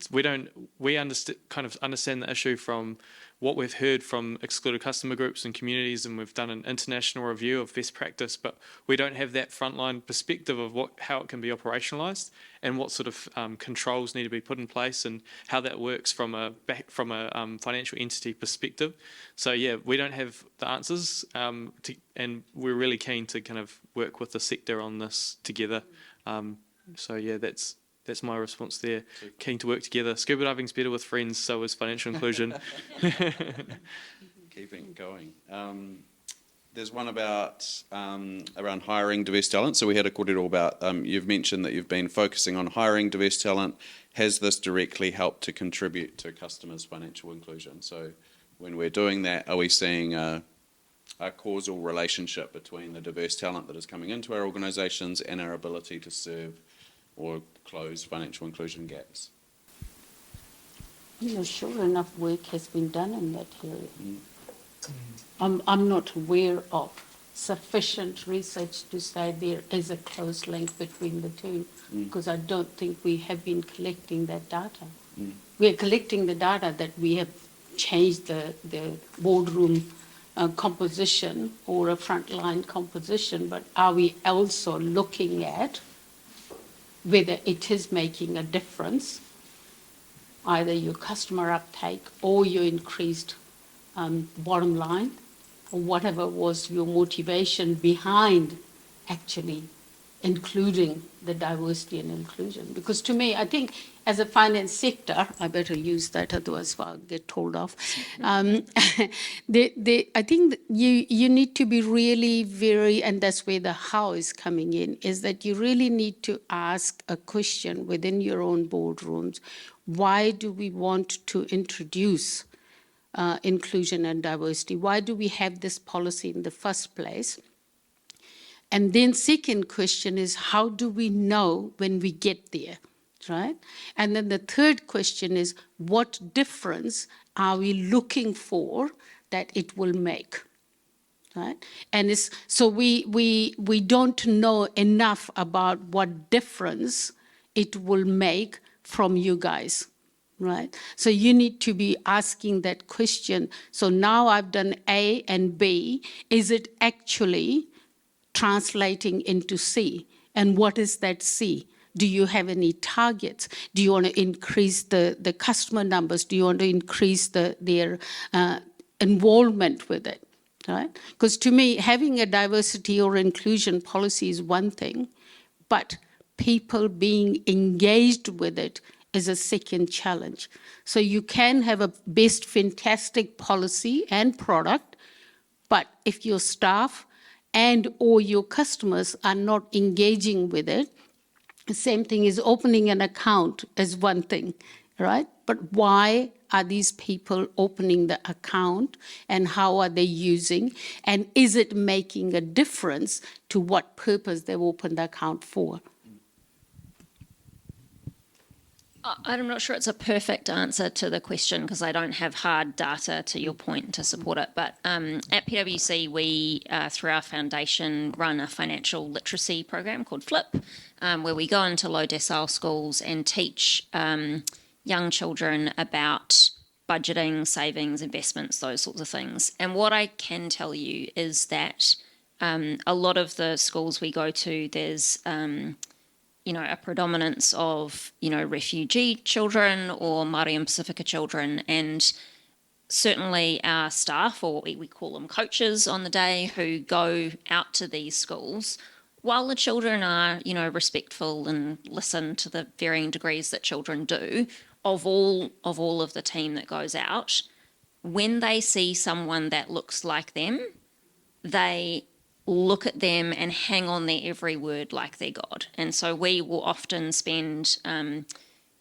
we understand the issue from what we've heard from excluded customer groups and communities, and we've done an international review of best practice, but we don't have that frontline perspective of how it can be operationalised and what sort of controls need to be put in place and how that works from a financial entity perspective. So yeah, we don't have the answers, and we're really keen to kind of work with the sector on this together. So yeah, that's my response there. Keen to work together. Scuba diving's better with friends, so is financial inclusion. Keeping going. There's one about around hiring diverse talent. So we had a kōrero about, you've mentioned that you've been focusing on hiring diverse talent. Has this directly helped to contribute to customers' financial inclusion? So when we're doing that, are we seeing a causal relationship between the diverse talent that is coming into our organisations and our ability to serve or close financial inclusion gaps. Sure enough work has been done in that area. I'm not aware of sufficient research to say there is a close link between the two, because I don't think we have been collecting that data. We're collecting the data that we have changed the boardroom composition or a frontline composition, but are we also looking at whether it is making a difference, either your customer uptake or your increased bottom line, or whatever was your motivation behind actually including the diversity and inclusion? Because to me, I think as a finance sector, I better use that, otherwise I'll get told off. I think you need to be really very, and that's where the how is coming in, is that you really need to ask a question within your own boardrooms. Why do we want to introduce inclusion and diversity? Why do we have this policy in the first place? And then second question is, how do we know when we get there, right? And then the third question is, what difference are we looking for that it will make, right? And so we don't know enough about what difference it will make from you guys, right? So you need to be asking that question. So now I've done A and B, is it actually translating into C? And what is that C? Do you have any targets? Do you want to increase the customer numbers? Do you want to increase their involvement with it, right? Because to me, having a diversity or inclusion policy is one thing, but people being engaged with it is a second challenge. So you can have a best fantastic policy and product, but if your staff and or your customers are not engaging with it, the same thing is opening an account is one thing, right? But why are these people opening the account and how are they using? And is it making a difference to what purpose they've opened the account for? I'm not sure it's a perfect answer to the question because I don't have hard data to your point to support it. But at PwC, we, through our foundation, run a financial literacy program called FLIP, where we go into low decile schools and teach young children about budgeting, savings, investments, those sorts of things. And what I can tell you is that a lot of the schools we go to, there's a predominance of, refugee children or Māori and Pacifica children, and certainly our staff, or we call them coaches on the day, who go out to these schools, while the children are, respectful and listen to the varying degrees that children do, of all of the team that goes out, when they see someone that looks like them, they look at them and hang on their every word like they're God. And so we will often spend,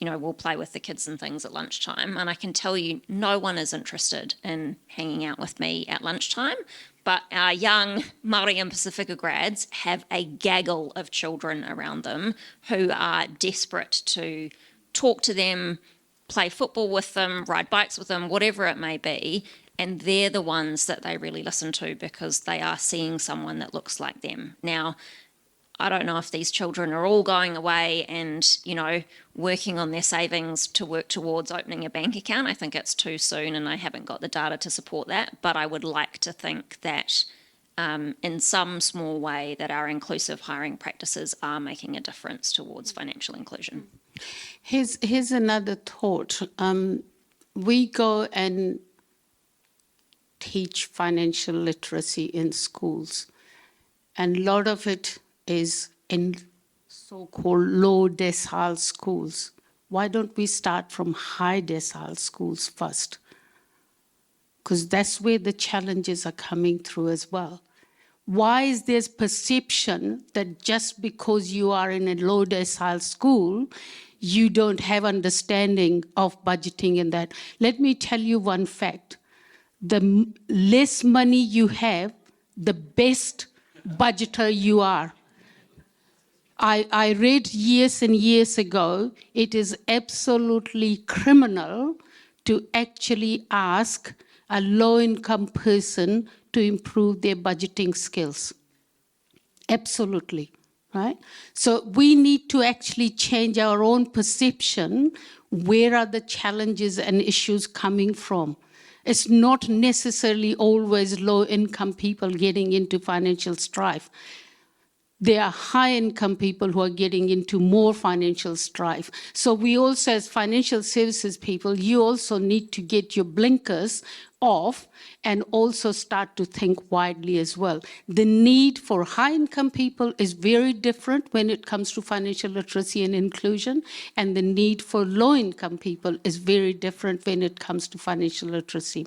we'll play with the kids and things at lunchtime. And I can tell you, no one is interested in hanging out with me at lunchtime. But our young Māori and Pacifica grads have a gaggle of children around them who are desperate to talk to them, play football with them, ride bikes with them, whatever it may be. And they're the ones that they really listen to because they are seeing someone that looks like them. Now, I don't know if these children are all going away and, working on their savings to work towards opening a bank account. I think it's too soon and I haven't got the data to support that. But I would like to think that in some small way that our inclusive hiring practices are making a difference towards financial inclusion. Here's another thought. We go and teach financial literacy in schools, and a lot of it is in so-called low decile schools. Why don't we start from high decile schools first? Because that's where the challenges are coming through as well. Why is there perception that just because you are in a low decile school, you don't have understanding of budgeting and that? Let me tell you one fact. The less money you have, the best budgeter you are. I read years and years ago, it is absolutely criminal to actually ask a low-income person to improve their budgeting skills. Absolutely, right? So we need to actually change our own perception. Where are the challenges and issues coming from? It's not necessarily always low-income people getting into financial strife. There are high-income people who are getting into more financial strife. So we also, as financial services people, you also need to get your blinkers off and also start to think widely as well. The need for high-income people is very different when it comes to financial literacy and inclusion, and the need for low-income people is very different when it comes to financial literacy.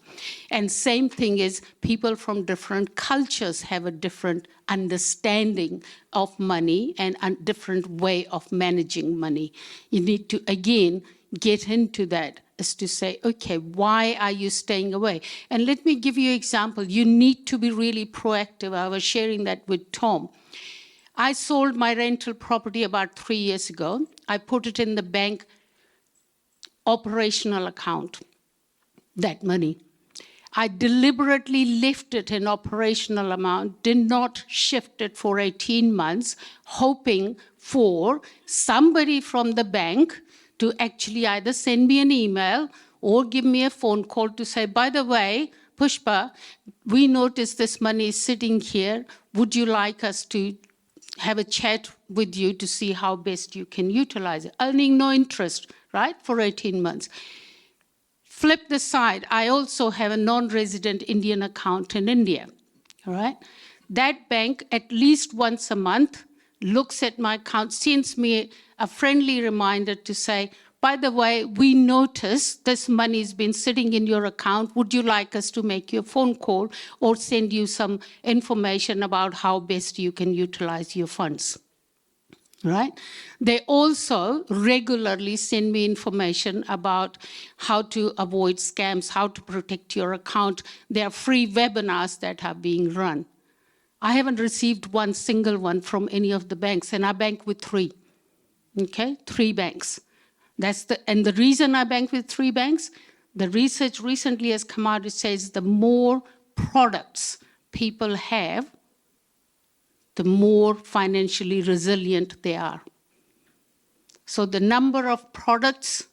And same thing is people from different cultures have a different understanding of money and a different way of managing money. You need to, again, get into that, is to say, okay, why are you staying away? And let me give you an example. You need to be really proactive. I was sharing that with Tom. I sold my rental property about 3 years ago. I put it in the bank operational account, that money. I deliberately left it in operational amount, did not shift it for 18 months, hoping for somebody from the bank to actually either send me an email or give me a phone call to say, by the way, Pushpa, we noticed this money is sitting here. Would you like us to have a chat with you to see how best you can utilize it? Earning no interest, right, for 18 months. Flip the side, I also have a non-resident Indian account in India, all right? That bank, at least once a month, looks at my account, sends me a friendly reminder to say, by the way, we noticed this money's been sitting in your account. Would you like us to make you a phone call or send you some information about how best you can utilize your funds? Right? They also regularly send me information about how to avoid scams, how to protect your account. There are free webinars that are being run. I haven't received one single one from any of the banks, and I bank with 3. Okay, 3 banks. And the reason I bank with 3 banks, the research recently has come out, it says the more products people have, the more financially resilient they are. So the number of products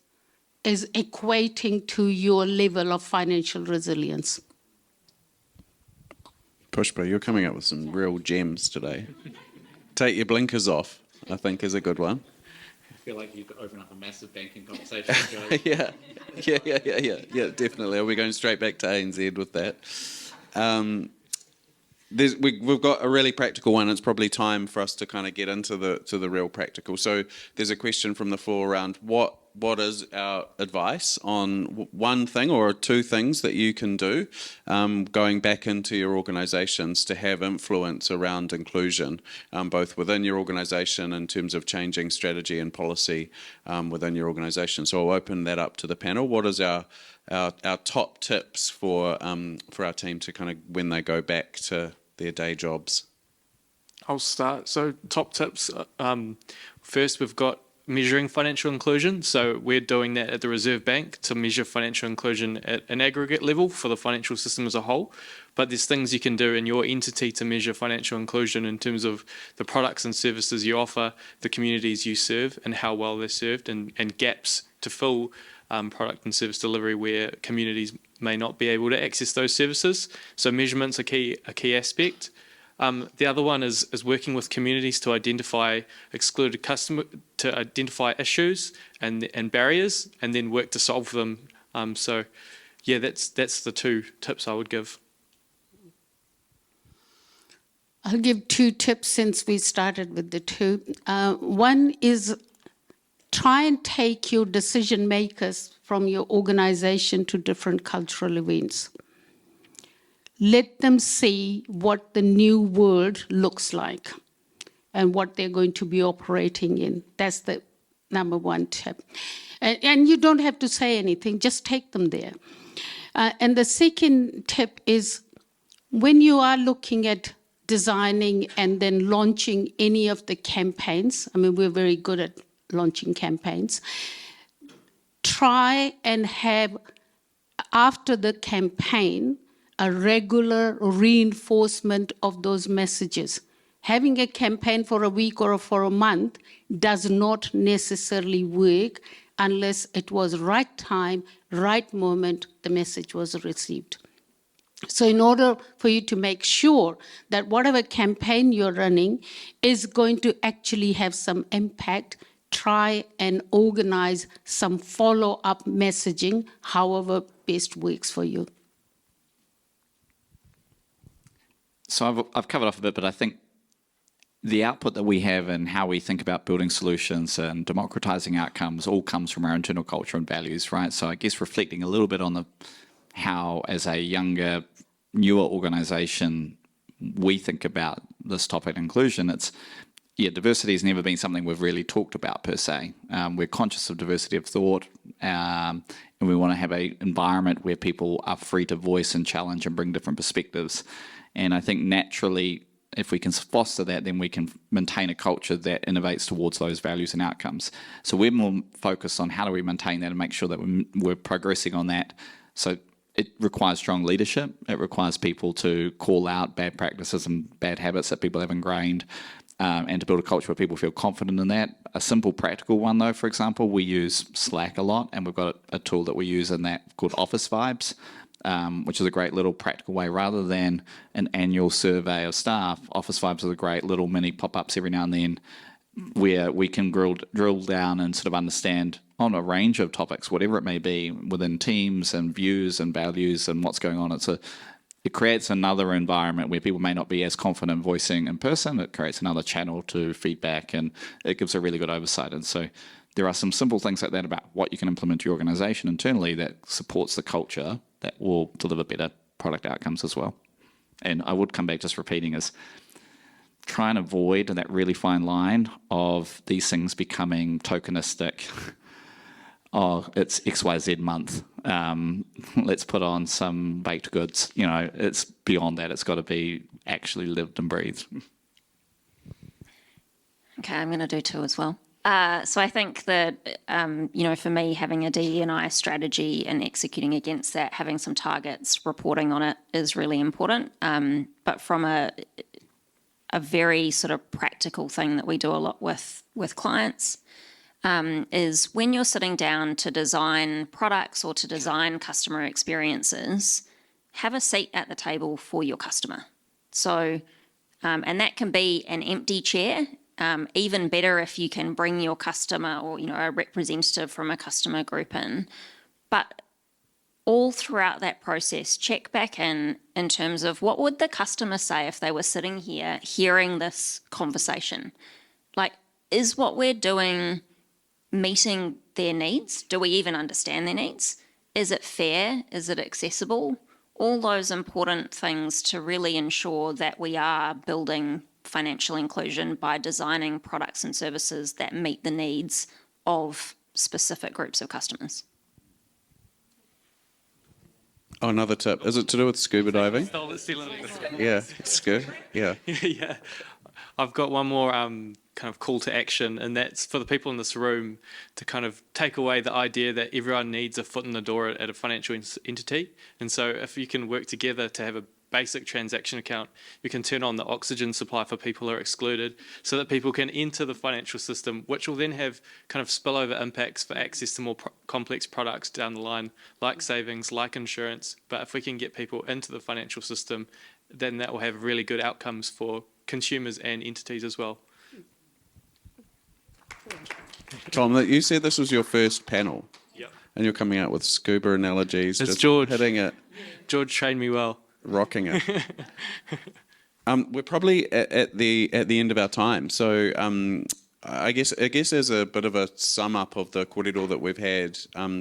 is equating to your level of financial resilience. Pushpa, you're coming up with some real gems today. Take your blinkers off, I think, is a good one. I feel like you could open up a massive banking conversation. Yeah, definitely. Are we going straight back to ANZ with that? We've got a really practical one. It's probably time for us to kind of get into the real practical. So there's a question from the floor around what is our advice on one thing or 2 things that you can do going back into your organisations to have influence around inclusion, both within your organisation in terms of changing strategy and policy within your organisation. So I'll open that up to the panel. What is our top tips for our team to kind of when they go back to their day jobs? I'll start. So top tips. First, we've got measuring financial inclusion. So we're doing that at the Reserve Bank to measure financial inclusion at an aggregate level for the financial system as a whole. But there's things you can do in your entity to measure financial inclusion in terms of the products and services you offer, the communities you serve and how well they're served, and gaps to fill product and service delivery where communities may not be able to access those services. So measurement's a key aspect. The other one is working with communities to identify excluded to identify issues and barriers, and then work to solve them. So, yeah, that's the 2 tips I would give. I'll give 2 tips since we started with the 2. One is try and take your decision makers from your organization to different cultural events. Let them see what the new world looks like and what they're going to be operating in. That's the number 1 tip. And you don't have to say anything, just take them there. And the second tip is when you are looking at designing and then launching any of the campaigns, I mean, we're very good at launching campaigns, try and have, after the campaign, a regular reinforcement of those messages. Having a campaign for a week or for a month does not necessarily work unless it was right time, right moment, the message was received. So in order for you to make sure that whatever campaign you're running is going to actually have some impact, try and organize some follow-up messaging, however best works for you. So I've covered off a bit, but I think the output that we have and how we think about building solutions and democratizing outcomes all comes from our internal culture and values, right? So I guess reflecting a little bit on how, as a younger, newer organization, we think about this topic, inclusion. Diversity has never been something we've really talked about per se. We're conscious of diversity of thought, and we want to have an environment where people are free to voice and challenge and bring different perspectives. And I think naturally, if we can foster that, then we can maintain a culture that innovates towards those values and outcomes. So we're more focused on how do we maintain that and make sure that we're progressing on that. So it requires strong leadership. It requires people to call out bad practices and bad habits that people have ingrained, and to build a culture where people feel confident in that. A simple practical one, though, for example, we use Slack a lot, and we've got a tool that we use in that called Office Vibes, which is a great little practical way. Rather than an annual survey of staff, Office Vibes is a great little mini pop-ups every now and then where we can drill down and sort of understand on a range of topics, whatever it may be, within teams and views and values and what's going on. It creates another environment where people may not be as confident voicing in person. It creates another channel to feedback, and it gives a really good oversight. And so there are some simple things like that about what you can implement to your organisation internally that supports the culture that will deliver better product outcomes as well. And I would come back just repeating is try and avoid that really fine line of these things becoming tokenistic. Oh, it's XYZ month. Let's put on some baked goods. It's beyond that. It's got to be actually lived and breathed. Okay, I'm going to do two as well. So I think that, for me, having a DE&I strategy and executing against that, having some targets, reporting on it is really important. But from a very sort of practical thing that we do a lot with clients is when you're sitting down to design products or to design customer experiences, have a seat at the table for your customer. So, and that can be an empty chair. Even better if you can bring your customer or, a representative from a customer group in. But all throughout that process, check back in terms of what would the customer say if they were sitting here hearing this conversation? Like, is what we're doing meeting their needs? Do we even understand their needs? Is it fair? Is it accessible? All those important things to really ensure that we are building financial inclusion by designing products and services that meet the needs of specific groups of customers. Oh, another tip. Is it to do with scuba diving? Yeah, scuba. Yeah. Yeah. I've got one more kind of call to action, and that's for the people in this room to kind of take away the idea that everyone needs a foot in the door at a financial entity. And so if you can work together to have a basic transaction account, you can turn on the oxygen supply for people who are excluded so that people can enter the financial system, which will then have kind of spillover impacts for access to more complex products down the line, like savings, like insurance. But if we can get people into the financial system, then that will have really good outcomes for consumers and entities as well. Tom, you said this was your first panel. Yep. And you're coming out with scuba analogies. It's just George. Hitting it. George trained me well. Rocking it. We're probably at the end of our time. So I guess as a bit of a sum up of the kōrero that we've had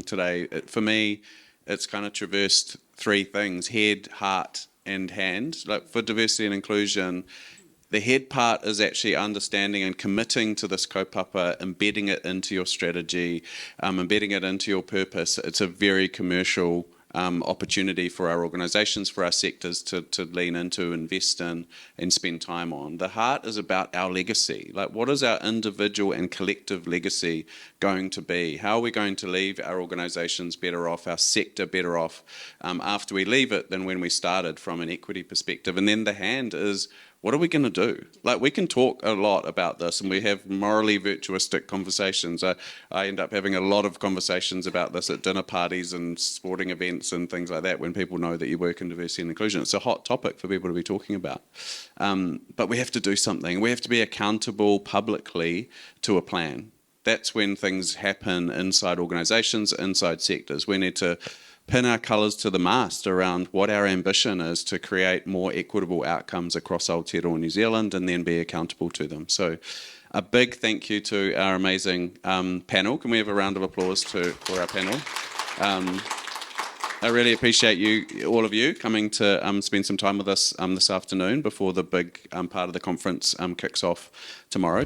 today, for me, it's kind of traversed three things: head, heart, and hand. Like for diversity and inclusion, the head part is actually understanding and committing to this kaupapa, embedding it into your strategy, embedding it into your purpose. It's a very commercial opportunity for our organisations, for our sectors to lean into, invest in, and spend time on. The heart is about our legacy. Like, what is our individual and collective legacy going to be? How are we going to leave our organisations better off, our sector better off after we leave it than when we started from an equity perspective? And then the hand is, what are we going to do? Like, we can talk a lot about this, and we have morally virtuistic conversations. I end up having a lot of conversations about this at dinner parties and sporting events and things like that when people know that you work in diversity and inclusion. It's a hot topic for people to be talking about. But we have to do something. We have to be accountable publicly to a plan. That's when things happen inside organisations, inside sectors. We need to pin our colours to the mast around what our ambition is to create more equitable outcomes across Aotearoa New Zealand and then be accountable to them. So a big thank you to our amazing panel. Can we have a round of applause for our panel? I really appreciate you, all of you, coming to spend some time with us this afternoon before the big part of the conference kicks off tomorrow.